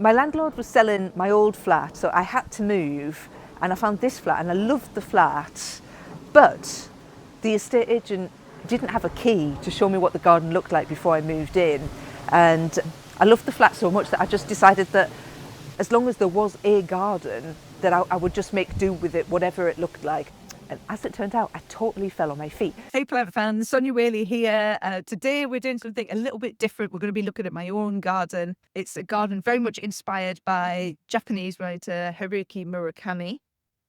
my landlord was selling my old flat, so I had to move, and I found this flat and I loved the flat, but the estate agent didn't have a key to show me what the garden looked like before I moved in. And I loved the flat so much that I just decided that as long as there was a garden, that I would just make do with it, whatever it looked like. And as it turned out, I totally fell on my feet. Hey plant fans, Sonia Whaley here. Today we're doing something a little bit different. We're going to be looking at my own garden. It's a garden very much inspired by Japanese writer Haruki Murakami.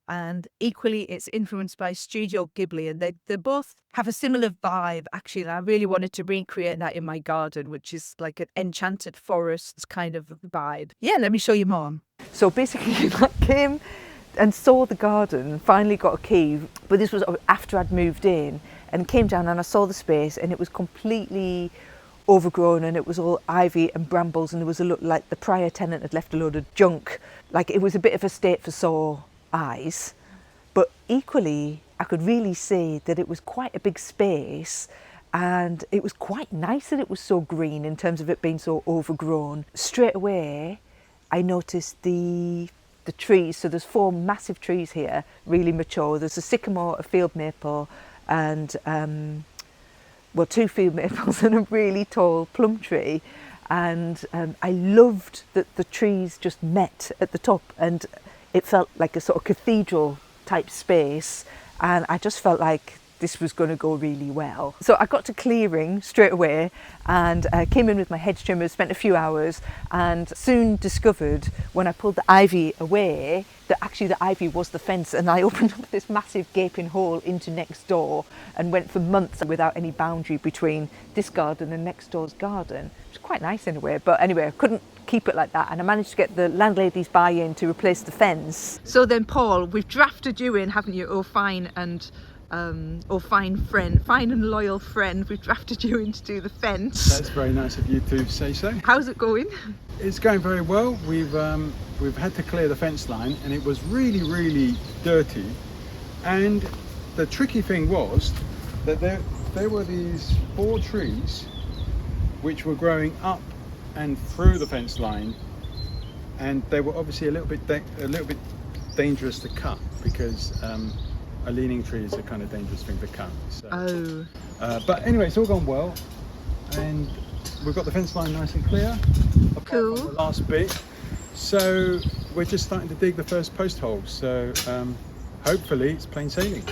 And equally, it's influenced by Studio Ghibli. And they both have a similar vibe, actually. And I really wanted to recreate that in my garden, which is like an Enchanted forest kind of vibe. Yeah, let me show you more. So basically, I came and saw the garden, finally got a key, but this was after I'd moved in, and came down and I saw the space and it was completely overgrown and it was all ivy and brambles, and there was a look like the prior tenant had left a load of junk. Like it was a bit of a state for sore eyes, but equally I could really see that it was quite a big space, and it was quite nice that it was so green in terms of it being so overgrown. Straight away I noticed the trees. So there's 4 massive trees here, really mature. There's a sycamore, a field maple, and 2 field maples and a really tall plum tree. And I loved that the trees just met at the top, and it felt like a sort of cathedral type space, and I just felt like this was going to go really well. So I got to clearing straight away and came in with my hedge trimmer, spent a few hours, and soon discovered when I pulled the ivy away that actually the ivy was the fence, and I opened up this massive gaping hole into next door and went for months without any boundary between this garden and next door's garden. It was quite nice in a way, but anyway, I couldn't keep it like that, and I managed to get the landlady's buy-in to replace the fence. So then, Paul, we've drafted you in, haven't you? Oh, fine and loyal friend, we've drafted you in to do the fence. That's very nice of you to say so. How's it going? It's going very well. We've had to clear the fence line, and it was really dirty. And the tricky thing was that there were these 4 trees which were growing up and through the fence line, and they were obviously a little bit dangerous to cut, because a leaning tree is a kind of dangerous thing to cut. So, but anyway, it's all gone well, and we've got the fence line nice and clear. Cool. The last bit. So we're just starting to dig the first post hole. So hopefully it's plain sailing.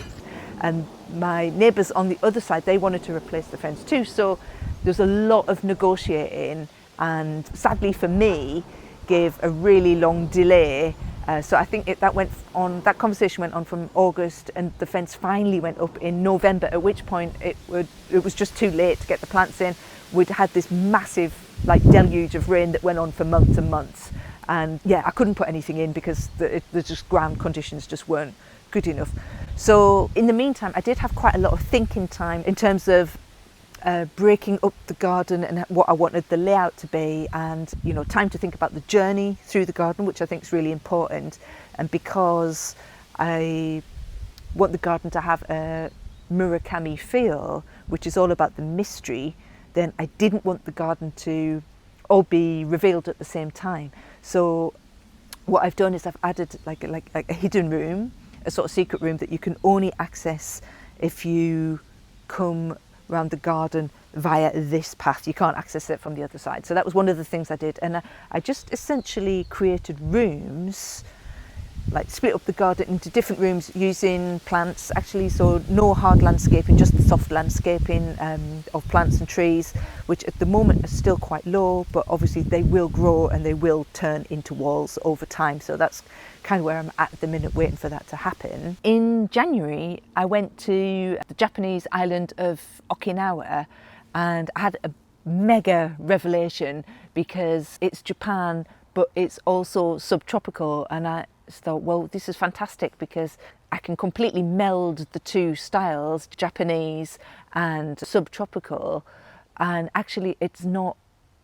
And my neighbours on the other side, they wanted to replace the fence too. So there's a lot of negotiating, and sadly for me, gave a really long delay. So I think that conversation went on from August, and the fence finally went up in November, at which point it was just too late to get the plants in. We'd had this massive deluge of rain that went on for months and months, and yeah, I couldn't put anything in because the ground conditions just weren't good enough. So in the meantime, I did have quite a lot of thinking time in terms of breaking up the garden and what I wanted the layout to be, and time to think about the journey through the garden, which I think is really important. And because I want the garden to have a Murakami feel, which is all about the mystery, then I didn't want the garden to all be revealed at the same time. So what I've done is I've added like a hidden room, a sort of secret room that you can only access if you come around the garden via this path. You can't access it from the other side. So that was one of the things I did, and I just essentially created rooms, like split up the garden into different rooms using plants actually, so no hard landscaping, just the soft landscaping of plants and trees, which at the moment are still quite low, but obviously they will grow and they will turn into walls over time. So that's kind of where I'm at the minute, waiting for that to happen. In January, I went to the Japanese island of Okinawa, and I had a mega revelation, because it's Japan, but it's also subtropical, and I thought, well, this is fantastic because I can completely meld the 2 styles, Japanese and subtropical, and actually it's not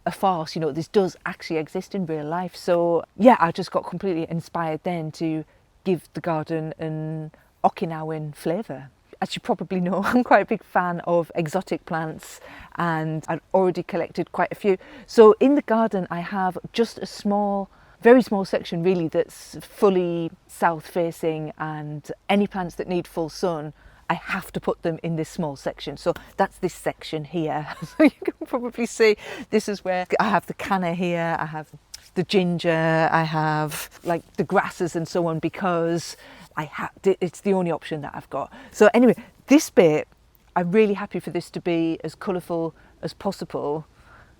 a farce, this does actually exist in real life. So yeah, I just got completely inspired then to give the garden an Okinawan flavour. As you probably know, I'm quite a big fan of exotic plants, and I'd already collected quite a few. So in the garden I have just a small very small section really that's fully south facing, and any plants that need full sun, I have to put them in this small section. So that's this section here. So you can probably see this is where I have the canna here, I have the ginger, I have like the grasses and so on, because it's the only option that I've got. So anyway, this bit, I'm really happy for this to be as colourful as possible.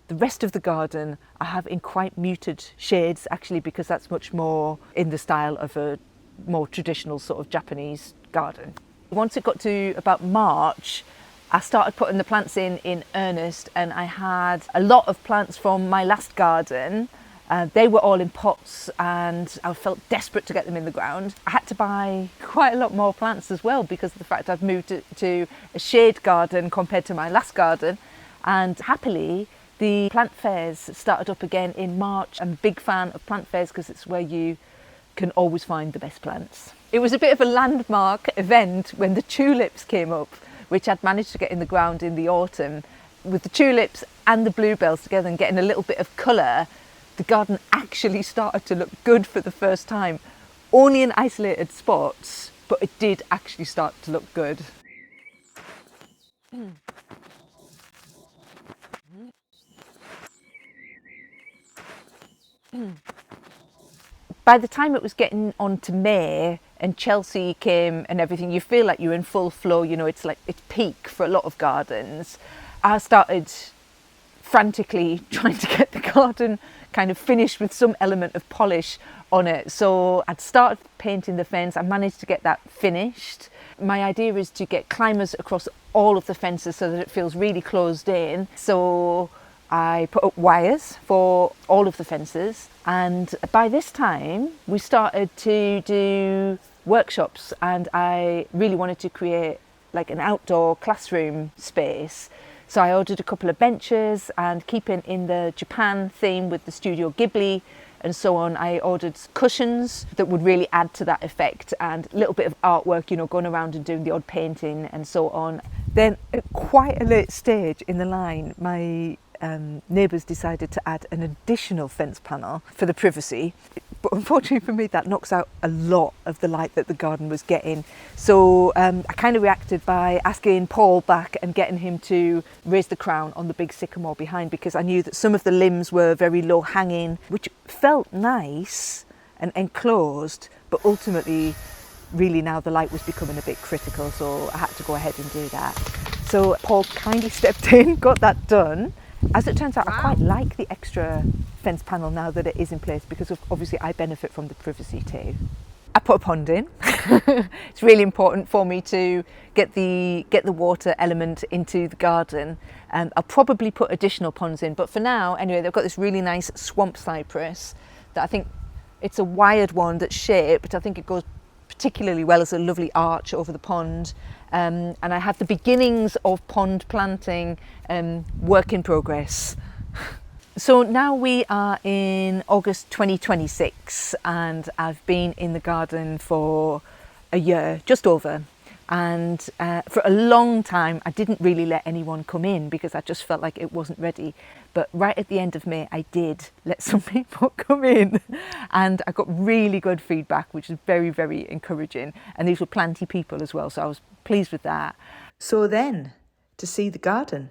The rest of the garden I have in quite muted shades, actually, because that's much more in the style of a more traditional sort of Japanese garden. Once it got to about March, I started putting the plants in earnest, and I had a lot of plants from my last garden. They were all in pots, and I felt desperate to get them in the ground. I had to buy quite a lot more plants as well, because of the fact I've moved to a shade garden compared to my last garden. And happily, the plant fairs started up again in March. I'm a big fan of plant fairs because it's where you can always find the best plants. It was a bit of a landmark event when the tulips came up, which I'd managed to get in the ground in the autumn. With the tulips and the bluebells together and getting a little bit of colour, the garden actually started to look good for the first time. Only in isolated spots, but it did actually start to look good. By the time it was getting on to May and Chelsea came and everything, you feel like you're in full flow, you know, it's like it's peak for a lot of gardens. I started frantically trying to get the garden kind of finished with some element of polish on it. So I'd started painting the fence, I managed to get that finished. My idea is to get climbers across all of the fences so that it feels really closed in. So I put up wires for all of the fences, and by this time we started to do workshops, and I really wanted to create like an outdoor classroom space. So I ordered a couple of benches, and keeping in the Japan theme with the Studio Ghibli and so on, I ordered cushions that would really add to that effect, and a little bit of artwork, you know, going around and doing the odd painting and so on. Then at quite a late stage in the line, my neighbours decided to add an additional fence panel for the privacy, but unfortunately for me that knocks out a lot of the light that the garden was getting. So I kind of reacted by asking Paul back and getting him to raise the crown on the big sycamore behind, because I knew that some of the limbs were very low hanging, which felt nice and enclosed, but ultimately really now the light was becoming a bit critical, so I had to go ahead and do that. So Paul kindly stepped in, got that done. As it turns out, I quite like the extra fence panel now that it is in place, because obviously I benefit from the privacy too. I put a pond in. It's really important for me to get the water element into the garden. I'll probably put additional ponds in, but for now, anyway, they've got this really nice swamp cypress that I think it's a wired one that's shaped. I think it goes particularly well as a lovely arch over the pond. And I have the beginnings of pond planting, work in progress. So now we are in August 2026, and I've been in the garden for a year, just over. And for a long time, I didn't really let anyone come in because I just felt like it wasn't ready. But right at the end of May, I did let some people come in, and I got really good feedback, which is very, very encouraging. And these were planty people as well, so I was pleased with that. So then, to see the garden.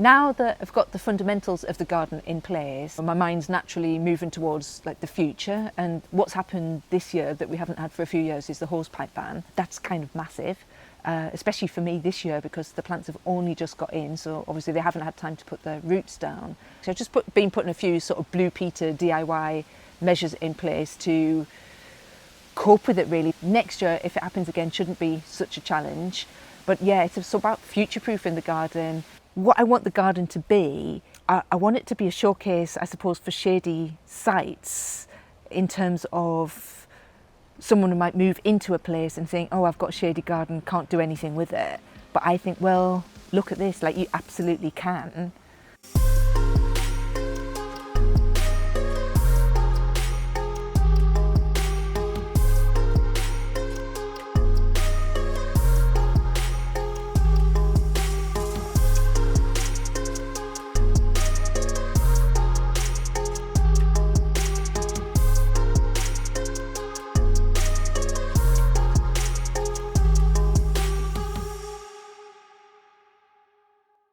Now that I've got the fundamentals of the garden in place, my mind's naturally moving towards like the future, and what's happened this year that we haven't had for a few years is the hosepipe ban. That's kind of massive, especially for me this year because the plants have only just got in, so obviously they haven't had time to put their roots down. So I've just been putting a few sort of Blue Peter DIY measures in place to cope with it really. Next year, if it happens again, shouldn't be such a challenge. But yeah, it's about future-proofing the garden. What I want the garden to be, I want it to be a showcase, I suppose, for shady sites in terms of someone who might move into a place and think, oh, I've got a shady garden, can't do anything with it. But I think, well, look at this, like you absolutely can.